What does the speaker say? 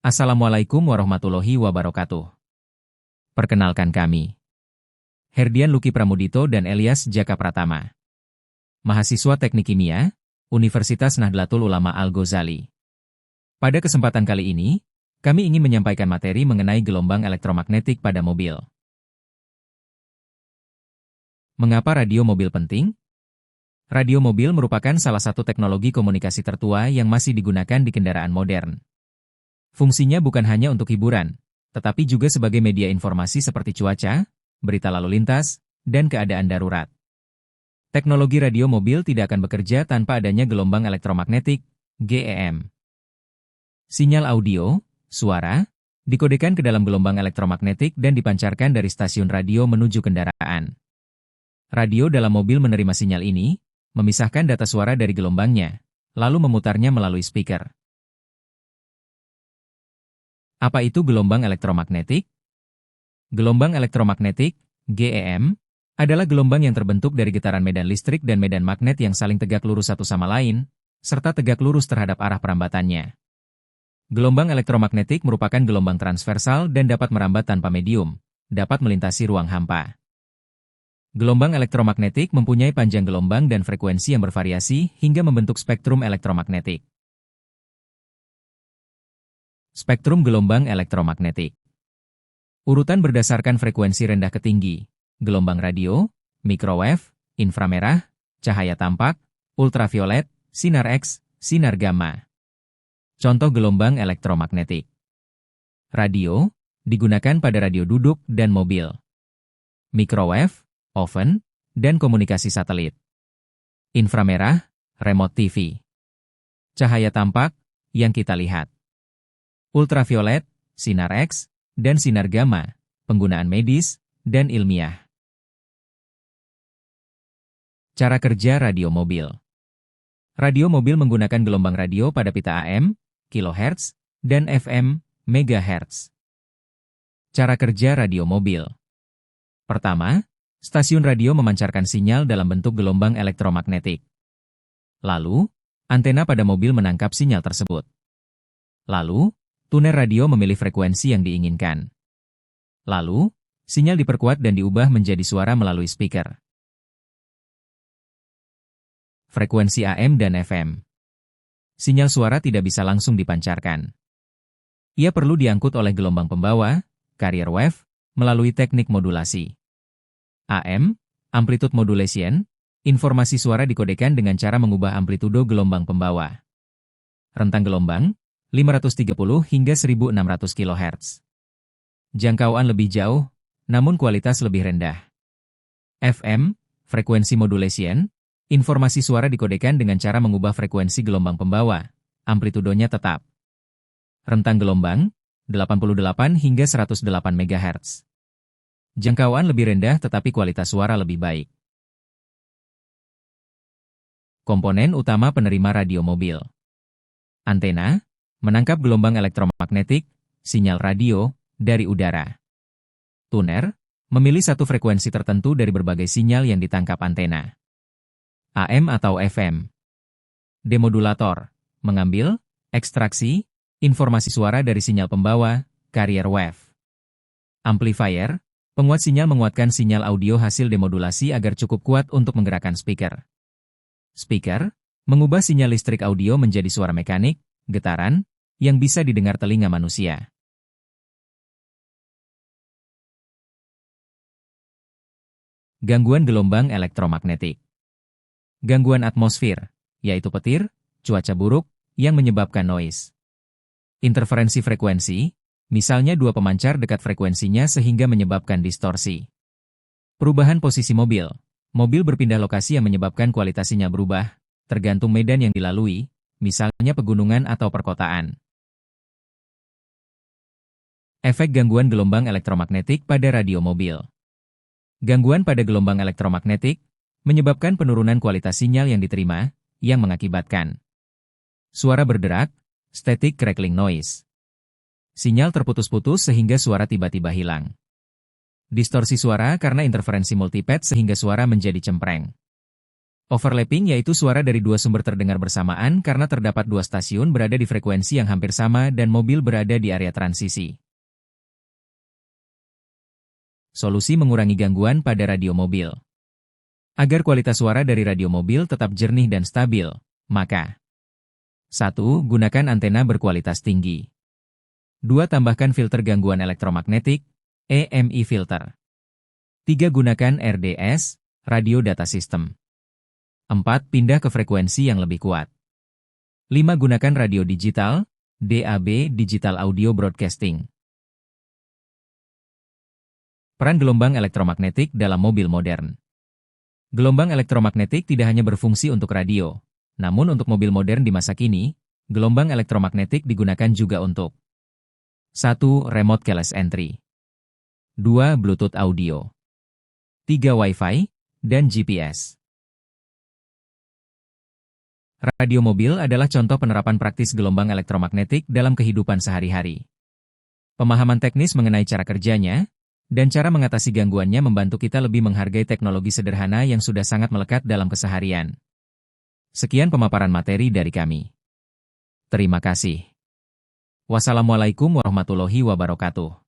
Assalamualaikum warahmatullahi wabarakatuh. Perkenalkan kami, Herdian Luki Pramudito dan Elias Jaka Pratama. Mahasiswa Teknik Kimia, Universitas Nahdlatul Ulama Al-Ghazali. Pada kesempatan kali ini, kami ingin menyampaikan materi mengenai gelombang elektromagnetik pada mobil. Mengapa radio mobil penting? Radio mobil merupakan salah satu teknologi komunikasi tertua yang masih digunakan di kendaraan modern. Fungsinya bukan hanya untuk hiburan, tetapi juga sebagai media informasi seperti cuaca, berita lalu lintas, dan keadaan darurat. Teknologi radio mobil tidak akan bekerja tanpa adanya gelombang elektromagnetik, GEM. Sinyal audio, suara, dikodekan ke dalam gelombang elektromagnetik dan dipancarkan dari stasiun radio menuju kendaraan. Radio dalam mobil menerima sinyal ini, memisahkan data suara dari gelombangnya, lalu memutarnya melalui speaker. Apa itu gelombang elektromagnetik? Gelombang elektromagnetik, GEM, adalah gelombang yang terbentuk dari getaran medan listrik dan medan magnet yang saling tegak lurus satu sama lain, serta tegak lurus terhadap arah perambatannya. Gelombang elektromagnetik merupakan gelombang transversal dan dapat merambat tanpa medium, dapat melintasi ruang hampa. Gelombang elektromagnetik mempunyai panjang gelombang dan frekuensi yang bervariasi hingga membentuk spektrum elektromagnetik. Spektrum gelombang elektromagnetik. Urutan berdasarkan frekuensi rendah ke tinggi, gelombang radio, microwave, inframerah, cahaya tampak, ultraviolet, sinar X, sinar gamma. Contoh gelombang elektromagnetik. Radio, digunakan pada radio duduk dan mobil. Microwave, oven, dan komunikasi satelit. Inframerah, remote TV. Cahaya tampak, yang kita lihat. Ultraviolet, sinar X, dan sinar gamma, penggunaan medis, dan ilmiah. Cara kerja radio mobil. Radio mobil menggunakan gelombang radio pada pita AM, kHz, dan FM, MHz. Cara kerja radio mobil. Pertama, stasiun radio memancarkan sinyal dalam bentuk gelombang elektromagnetik. Lalu, antena pada mobil menangkap sinyal tersebut. Lalu, tuner radio memilih frekuensi yang diinginkan. Lalu, sinyal diperkuat dan diubah menjadi suara melalui speaker. Frekuensi AM dan FM. Sinyal suara tidak bisa langsung dipancarkan. Ia perlu diangkut oleh gelombang pembawa, carrier wave, melalui teknik modulasi. AM, amplitude modulation, informasi suara dikodekan dengan cara mengubah amplitudo gelombang pembawa. Rentang gelombang, 530 hingga 1600 kHz. Jangkauan lebih jauh, namun kualitas lebih rendah. FM, frekuensi modulation, informasi suara dikodekan dengan cara mengubah frekuensi gelombang pembawa, amplitudonya tetap. Rentang gelombang, 88 hingga 108 MHz. Jangkauan lebih rendah tetapi kualitas suara lebih baik. Komponen utama penerima radio mobil. Antena, menangkap gelombang elektromagnetik, sinyal radio, dari udara. Tuner, memilih satu frekuensi tertentu dari berbagai sinyal yang ditangkap antena. AM atau FM. Demodulator, mengambil, ekstraksi, informasi suara dari sinyal pembawa, carrier wave. Amplifier, penguat sinyal menguatkan sinyal audio hasil demodulasi agar cukup kuat untuk menggerakkan speaker. Speaker, mengubah sinyal listrik audio menjadi suara mekanik, getaran, yang bisa didengar telinga manusia. Gangguan gelombang elektromagnetik. Gangguan atmosfer, yaitu petir, cuaca buruk, yang menyebabkan noise. Interferensi frekuensi, misalnya dua pemancar dekat frekuensinya sehingga menyebabkan distorsi. Perubahan posisi mobil. Mobil berpindah lokasi yang menyebabkan kualitas sinyal berubah, tergantung medan yang dilalui, misalnya pegunungan atau perkotaan. Efek gangguan gelombang elektromagnetik pada radio mobil. Gangguan pada gelombang elektromagnetik menyebabkan penurunan kualitas sinyal yang diterima, yang mengakibatkan suara berderak, static crackling noise. Sinyal terputus-putus sehingga suara tiba-tiba hilang. Distorsi suara karena interferensi multipad sehingga suara menjadi cempreng. Overlapping yaitu suara dari dua sumber terdengar bersamaan karena terdapat dua stasiun berada di frekuensi yang hampir sama dan mobil berada di area transisi. Solusi mengurangi gangguan pada radio mobil. Agar kualitas suara dari radio mobil tetap jernih dan stabil, maka 1. Gunakan antena berkualitas tinggi. 2. Tambahkan filter gangguan elektromagnetik, EMI filter. 3. Gunakan RDS, Radio Data System. 4. Pindah ke frekuensi yang lebih kuat. 5. Gunakan radio digital, DAB Digital Audio Broadcasting. Peran gelombang elektromagnetik dalam mobil modern. Gelombang elektromagnetik tidak hanya berfungsi untuk radio, namun untuk mobil modern di masa kini, gelombang elektromagnetik digunakan juga untuk 1. Remote keyless entry. 2. Bluetooth audio. 3. Wi-Fi, dan GPS. Radio mobil adalah contoh penerapan praktis gelombang elektromagnetik dalam kehidupan sehari-hari. Pemahaman teknis mengenai cara kerjanya, dan cara mengatasi gangguannya membantu kita lebih menghargai teknologi sederhana yang sudah sangat melekat dalam keseharian. Sekian pemaparan materi dari kami. Terima kasih. Wassalamualaikum warahmatullahi wabarakatuh.